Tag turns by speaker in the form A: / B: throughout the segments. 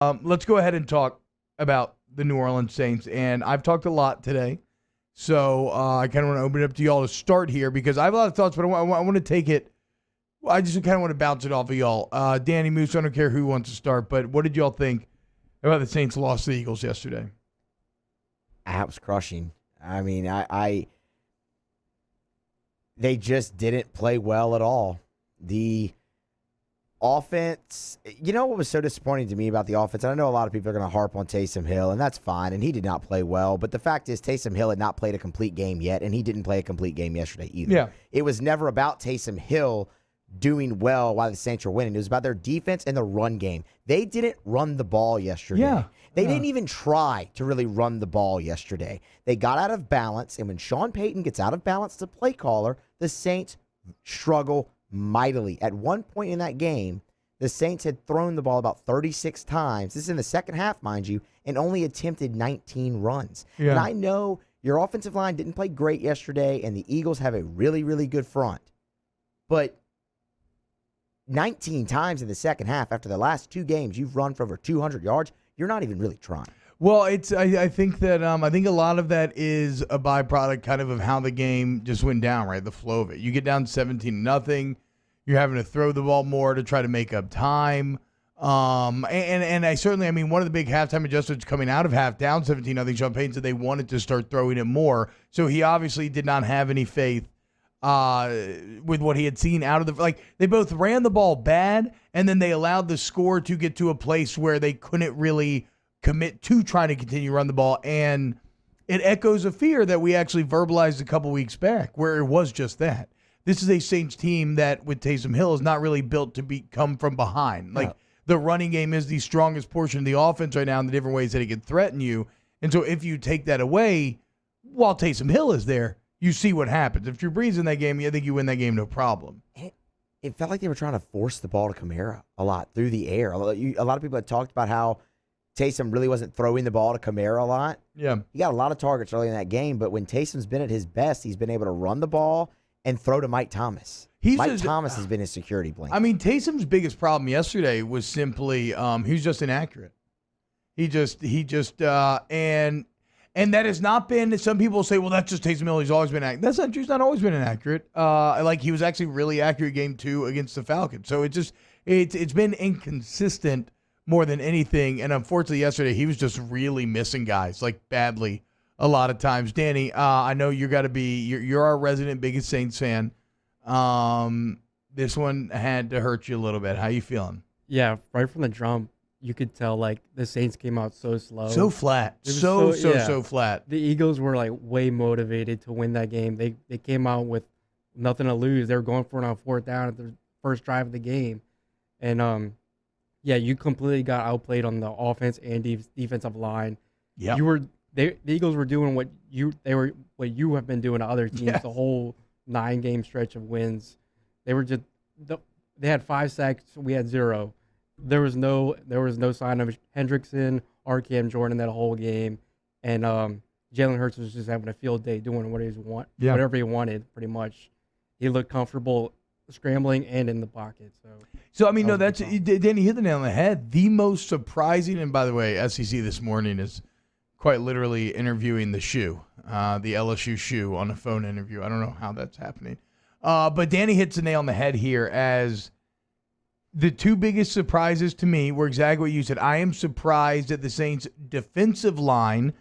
A: Let's go ahead and talk about the New Orleans Saints. And I've talked a lot today. So I kind of want to open it up to y'all to start here because I have a lot of thoughts, but I want to take it. I just kind of want to bounce it off of y'all. Danny, Moose, I don't care who wants to start, but what did y'all think about the Saints' loss to the Eagles yesterday?
B: That was crushing. I mean, they just didn't play well at all. The offense, you know what was so disappointing to me about the offense? And I know a lot of people are going to harp on Taysom Hill, and that's fine, and he did not play well. But the fact is, Taysom Hill had not played a complete game yet, and he didn't play a complete game yesterday either.
A: Yeah.
B: It was never about Taysom Hill doing well while the Saints were winning. It was about their defense and the run game. They didn't run the ball yesterday.
A: Yeah.
B: They didn't even try to really run the ball yesterday. They got out of balance, and when Sean Payton gets out of balance, the play caller, the Saints struggle mightily. At one point in that game, the Saints had thrown the ball about 36 times. This is in the second half, mind you, and only attempted 19 runs.
A: Yeah.
B: And I know your offensive line didn't play great yesterday, and the Eagles have a really, really good front. But 19 times in the second half after the last two games, you've run for over 200 yards. You're not even really trying.
A: Well, I think that I think a lot of that is a byproduct kind of how the game just went down, right? The flow of it. You get down 17-0. You're having to throw the ball more to try to make up time. And I certainly, I mean, one of the big halftime adjustments coming out of half down 17-0, Sean Payton said they wanted to start throwing it more. So he obviously did not have any faith with what he had seen out of the, like, they both ran the ball bad, and then they allowed the score to get to a place where they couldn't really commit to trying to continue to run the ball. And it echoes a fear that we actually verbalized a couple weeks back, where it was just that. This is a Saints team that, with Taysom Hill, is not really built to come from behind. Like, the running game is the strongest portion of the offense right now in the different ways that it can threaten you. And so if you take that away, while Taysom Hill is there, you see what happens. If Drew Brees in that game, I think you win that game no problem.
B: It felt like they were trying to force the ball to Kamara a lot through the air. A lot of people had talked about how Taysom really wasn't throwing the ball to Kamara a lot.
A: Yeah.
B: He got a lot of targets early in that game, but when Taysom's been at his best, he's been able to run the ball and throw to Mike Thomas. Mike Thomas has been his security blanket.
A: I mean, Taysom's biggest problem yesterday was simply he was just inaccurate. And that has not been, some people say, well, that's just Taysom Hill. He's always been accurate. That's not true. He's not always been inaccurate. Like, he was actually really accurate game 2 against the Falcons. So it's been inconsistent more than anything. And unfortunately, yesterday, he was just really missing guys, like, badly a lot of times. Danny, I know you're our resident biggest Saints fan. This one had to hurt you a little bit. How you feeling?
C: Yeah, right from the jump, you could tell, like, the Saints came out so slow.
A: So flat. So flat.
C: The Eagles were, like, way motivated to win that game. They came out with nothing to lose. They were going for it on fourth down at the first drive of the game. And, yeah, you completely got outplayed on the offense and defensive line.
A: Yeah.
C: The Eagles were doing what you have been doing to other teams the whole 9-game stretch of wins. They had 5 sacks. We had 0. There was no sign of Hendrickson or Cam Jordan that whole game, and Jalen Hurts was just having a field day doing whatever he wanted. Pretty much, he looked comfortable scrambling and in the pocket. So
A: I mean, no, that's Danny hit the nail on the head. The most surprising, and by the way, SEC this morning is quite literally interviewing the shoe, the LSU shoe, on a phone interview. I don't know how that's happening, but Danny hits the nail on the head here as. The two biggest surprises to me were exactly what you said. I am surprised that the Saints' defensive line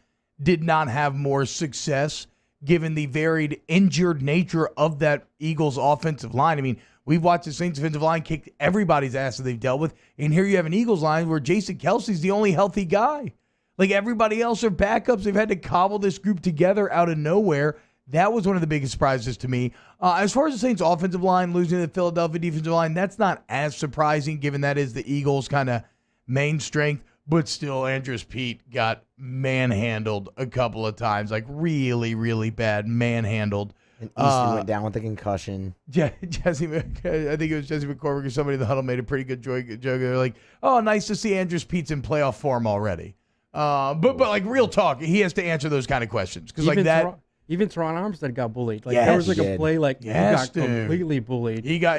A: did not have more success given the varied injured nature of that Eagles offensive line. I mean, we've watched the Saints' defensive line kick everybody's ass that they've dealt with, and here you have an Eagles line where Jason Kelsey's the only healthy guy. Like, everybody else are backups. They've had to cobble this group together out of nowhere. That was one of the biggest surprises to me. As far as the Saints' offensive line losing to the Philadelphia defensive line, that's not as surprising given that is the Eagles' kind of main strength. But still, Andrews Pete got manhandled a couple of times, like really, really bad manhandled.
B: And Easton went down with a concussion.
A: I think it was Jesse McCormick or somebody in the huddle made a pretty good joke. They're like, oh, nice to see Andrews Pete's in playoff form already. But like, real talk, he has to anser those kind of questions. Because like that.
C: Even Teron Armstead got bullied. Like, there was like a play like he got completely bullied.
A: He got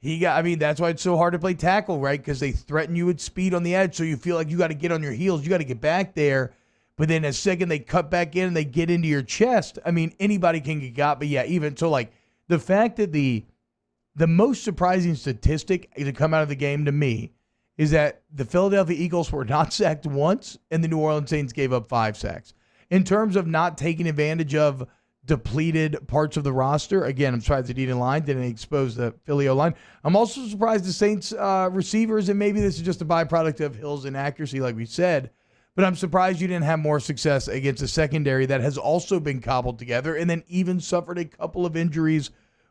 A: That's why it's so hard to play tackle, right? Because they threaten you with speed on the edge, so you feel like you got to get on your heels. You got to get back there. But then a second they cut back in and they get into your chest, anybody can get got. But yeah, even so, like the fact that the most surprising statistic to come out of the game to me is that the Philadelphia Eagles were not sacked once and the New Orleans Saints gave up 5 sacks. In terms of not taking advantage of depleted parts of the roster, again, I'm surprised the D-line line didn't expose the Philly O-line. I'm also surprised the Saints receivers, and maybe this is just a byproduct of Hill's inaccuracy, like we said, but I'm surprised you didn't have more success against a secondary that has also been cobbled together and then even suffered a couple of injuries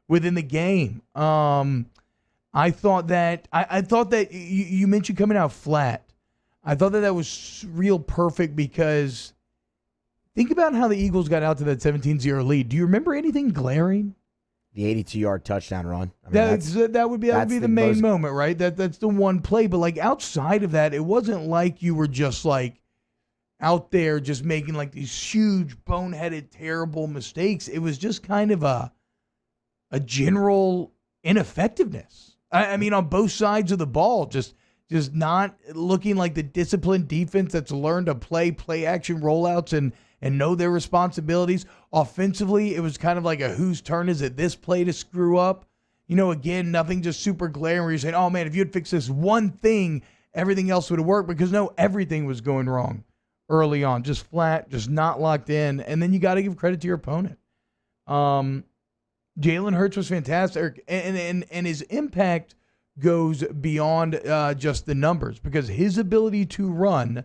A: within the game. I thought that you mentioned coming out flat. I thought that was real perfect because think about how the Eagles got out to that 17-0 lead. Do you remember anything glaring?
B: The 82-yard touchdown run.
A: That would be the main moment, right? That's the one play. But like outside of that, it wasn't like you were just like out there just making like these huge boneheaded terrible mistakes. It was just kind of a general ineffectiveness. On both sides of the ball, just not looking like the disciplined defense that's learned to play action rollouts and know their responsibilities. Offensively, it was kind of like a whose turn is it this play to screw up? Again, nothing just super glaring where you're saying, oh man, if you had fixed this one thing, everything else would have worked, because no, everything was going wrong early on. Just flat, just not locked in. And then you got to give credit to your opponent. Jalen Hurts was fantastic, and his impact goes beyond just the numbers, because his ability to run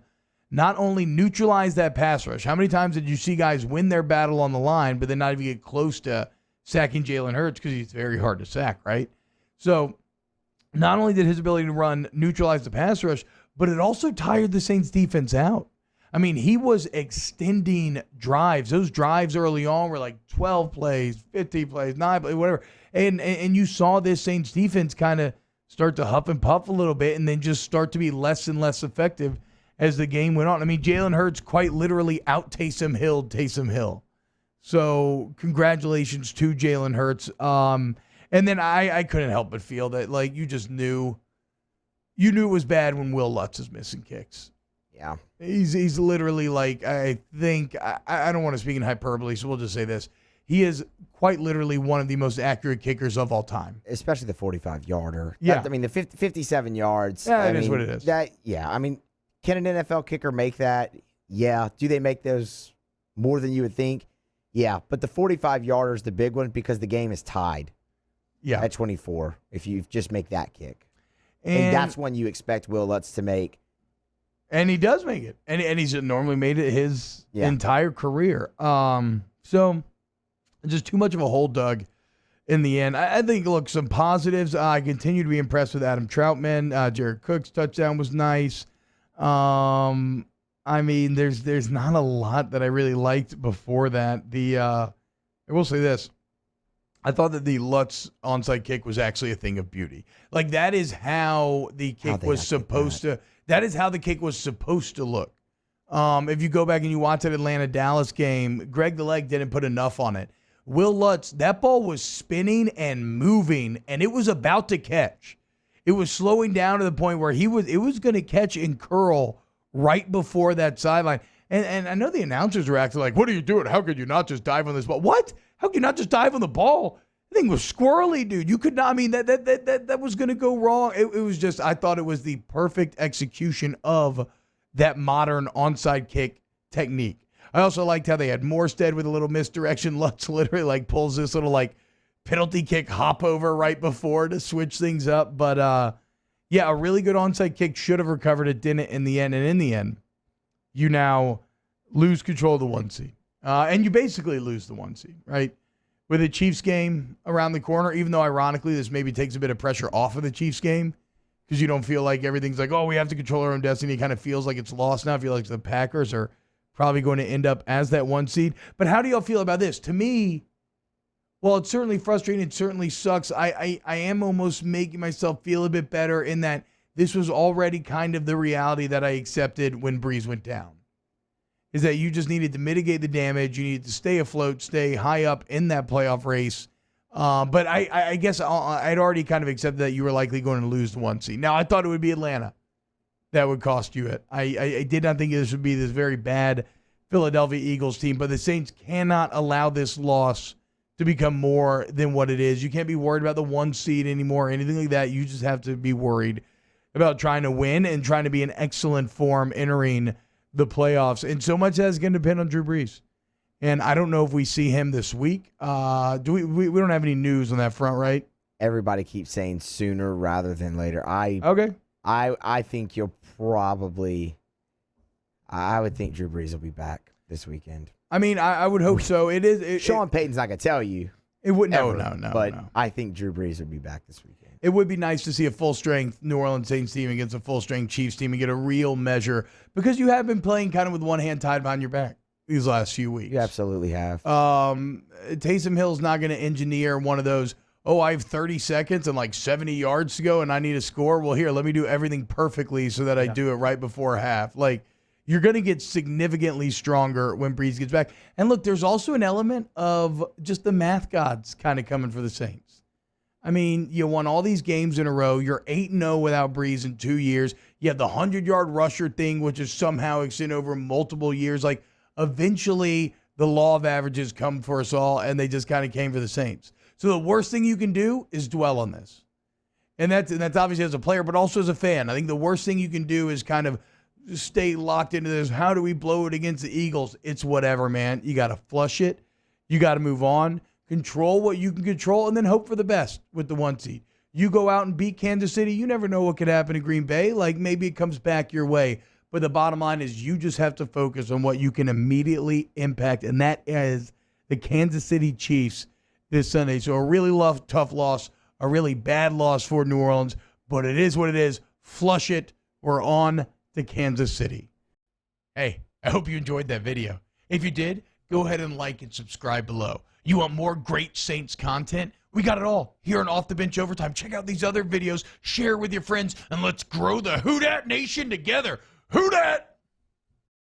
A: not only neutralized that pass rush. How many times did you see guys win their battle on the line, but then not even get close to sacking Jalen Hurts because he's very hard to sack, right? So not only did his ability to run neutralize the pass rush, but it also tired the Saints defense out. He was extending drives. Those drives early on were like 12 plays, 15 plays, 9 plays, whatever. And you saw this Saints defense kind of start to huff and puff a little bit and then just start to be less and less effective as the game went on. Jalen Hurts quite literally out Taysom Hill. So congratulations to Jalen Hurts. And then I couldn't help but feel that like you just knew it was bad when Will Lutz is missing kicks.
B: Yeah.
A: He's literally like, I think, I don't want to speak in hyperbole, so we'll just say this. He is quite literally one of the most accurate kickers of all time.
B: Especially the 45-yarder.
A: Yeah.
B: The 57 yards.
A: Yeah, it is what it is.
B: Can an NFL kicker make that? Yeah. Do they make those more than you would think? Yeah. But the 45-yarder is the big one because the game is tied.
A: Yeah.
B: At 24, if you just make that kick. And that's when you expect Will Lutz to make.
A: And he does make it. And he's normally made it his entire career. So just too much of a hole dug in the end. I think, look, some positives. I continue to be impressed with Adam Troutman. Jared Cook's touchdown was nice. There's not a lot that I really liked before that. I will say this. I thought that the Lutz onside kick was actually a thing of beauty. Like, that is how the kick was supposed to. That is how the kick was supposed to look. If you go back and you watch that Atlanta-Dallas game, Greg the Leg didn't put enough on it. Will Lutz, that ball was spinning and moving, and it was about to catch. It was slowing down to the point where it was going to catch and curl right before that sideline. And I know the announcers were acting like, what are you doing? How could you not just dive on this ball? What? How could you not just dive on the ball? The thing was squirrely, dude. You could not, that was going to go wrong. It was just, I thought it was the perfect execution of that modern onside kick technique. I also liked how they had Morstead with a little misdirection. Lutz literally like pulls this little like penalty kick hop over right before to switch things up. But a really good onside kick. Should have recovered it, didn't in the end. And in the end, you now lose control of the 1 seed. And you basically lose the 1 seed, right? With the Chiefs game around the corner, even though ironically this maybe takes a bit of pressure off of the Chiefs game because you don't feel like everything's like, oh, we have to control our own destiny. It kind of feels like it's lost now. I feel like the Packers are probably going to end up as that 1 seed. But how do y'all feel about this? To me, well, it's certainly frustrating. It certainly sucks. I am almost making myself feel a bit better in that this was already kind of the reality that I accepted when Breeze went down. Is that you just needed to mitigate the damage. You needed to stay afloat, stay high up in that playoff race. But I guess I'd already kind of accepted that you were likely going to lose the 1 seed. Now, I thought it would be Atlanta that would cost you it. I did not think this would be this very bad Philadelphia Eagles team, but the Saints cannot allow this loss to become more than what it is. You can't be worried about the 1 seed anymore or anything like that. You just have to be worried about trying to win and trying to be in excellent form entering the playoffs. And so much that's going to depend on Drew Brees. And I don't know if we see him this week. Do we don't have any news on that front, right?
B: Everybody keeps saying sooner rather than later.
A: Okay.
B: I think you'll probably. I would think Drew Brees will be back this weekend.
A: I mean, I would hope so.
B: Sean Payton's not gonna tell you.
A: It would no.
B: But I think Drew Brees would be back this weekend.
A: It would be nice to see a full-strength New Orleans Saints team against a full-strength Chiefs team and get a real measure, because you have been playing kind of with one hand tied behind your back these last few weeks.
B: You absolutely have.
A: Taysom Hill's not going to engineer one of those, I have 30 seconds and like 70 yards to go and I need a score. Well, here, let me do everything perfectly so that I do it right before half. Like, you're going to get significantly stronger when Brees gets back. And look, there's also an element of just the math gods kind of coming for the Saints. I mean, you won all these games in a row. You're 8-0 without Brees in 2 years. You have the 100-yard rusher thing, which is somehow extended over multiple years. Like, eventually, the law of averages come for us all, and they just kind of came for the Saints. So the worst thing you can do is dwell on this. And that's obviously as a player, but also as a fan. I think the worst thing you can do is kind of stay locked into this. How do we blow it against the Eagles? It's whatever, man. You got to flush it. You got to move on. Control what you can control, and then hope for the best with the 1 seed. You go out and beat Kansas City, you never know what could happen in Green Bay. Like, maybe it comes back your way. But the bottom line is you just have to focus on what you can immediately impact, and that is the Kansas City Chiefs this Sunday. So a really tough loss, a really bad loss for New Orleans, but it is what it is. Flush it. We're on to Kansas City. Hey, I hope you enjoyed that video. If you did, go ahead and like and subscribe below. You want more great Saints content? We got it all here on Off the Bench Overtime. Check out these other videos, share with your friends, and let's grow the Who Dat Nation together. Who Dat?